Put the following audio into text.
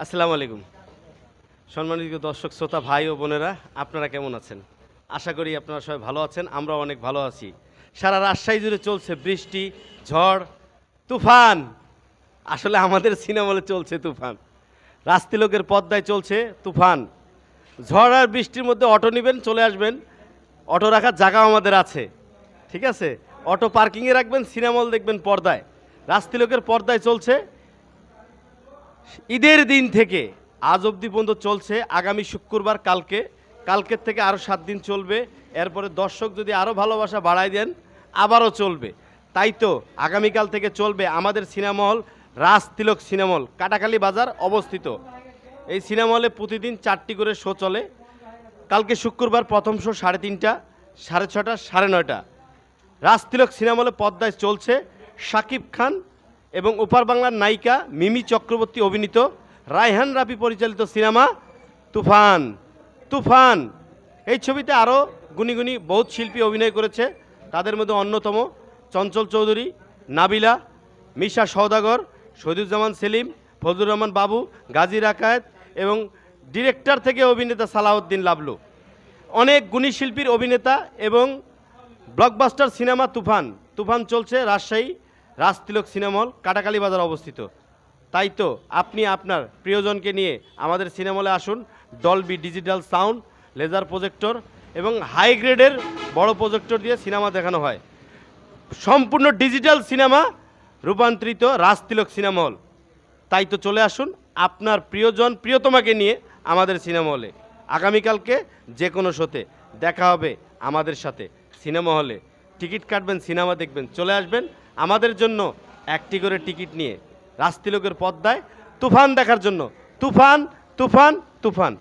আসসালামু আলাইকুম। সম্মানিত দর্শক শ্রোতা ভাই ও বোনেরা, আপনারা কেমন আছেন? আশা করি আপনারা সবাই ভালো আছেন। আমরাও অনেক ভালো আছি। সারা রাজশাহী জুড়ে চলছে বৃষ্টি, ঝড়, তুফান। আসলে আমাদের সিনেমা হলে চলছে তুফান। রাজতিলকের পদ্মায় চলছে তুফান। ঝড় আর বৃষ্টির মধ্যে অটো নেবেন, চলে আসবেন। অটো রাখার জায়গাও আমাদের আছে, ঠিক আছে? অটো পার্কিংয়ে রাখবেন, সিনেমা হল দেখবেন পর্দায়। রাজতিলকের পর্দায় চলছে ঈদের দিন থেকে আজ অবধি পর্যন্ত চলছে। আগামী শুক্রবার কালকের থেকে আরও 7 দিন চলবে। এরপরে দর্শক যদি আরও ভালোবাসা বাড়ায় দেন আবারও চলবে। তাই তো আগামীকাল থেকে চলবে আমাদের cinema hall Rajtilak cinema hall, Katakhali বাজার অবস্থিত। এই সিনেমা হলে প্রতিদিন 4টি করে শো চলে। কালকে শুক্রবার প্রথম শো 3:30, 6:30, 9:30। রাজতিলক সিনেমা হলে পদ্মায় চলছে শাকিব খান এবং ওপার বাংলার নায়িকা মিমি চক্রবর্তী অভিনীত, রায়হান রাফি পরিচালিত সিনেমা তুফান। তুফান এই ছবিতে আরও গুণী গুণী বহুত শিল্পী অভিনয় করেছে। তাদের মধ্যে অন্যতম চঞ্চল চৌধুরী, নাবিলা, মিশা সওদাগর, শহীদুজ্জামান সেলিম, ফজলুর রহমান বাবু, গাজী রাকায়েত এবং ডিরেক্টর থেকে অভিনেতা সালাউদ্দিন লাবলু। অনেক গুণী শিল্পীর অভিনেতা এবং ব্লকবাস্টার সিনেমা তুফান। তুফান চলছে রাজশাহী রাজতিলক সিনেমা হল, কাটাখালী বাজার অবস্থিত। তাই তো আপনি আপনার প্রিয়জনকে নিয়ে আমাদের সিনেমা হলে আসুন। Dolby digital sound, laser projector এবং হাই গ্রেডের বড় প্রজেক্টর দিয়ে সিনেমা দেখানো হয়। সম্পূর্ণ ডিজিটাল সিনেমা রূপান্তরিত রাজতিলক সিনেমা হল। তাই তো চলে আসুন আপনার প্রিয়জন প্রিয়তমাকে নিয়ে আমাদের সিনেমা হলে। আগামীকালকে যে কোনো শোতে দেখা হবে আমাদের সাথে সিনেমা হলে। টিকিট কাটবেন, সিনেমা দেখবেন, চলে আসবেন আমাদের জন্য একটি করে টিকিট নিয়ে রাজতিলকের পদ্মায় তুফান দেখার জন্য। তুফান, তুফান, তুফান।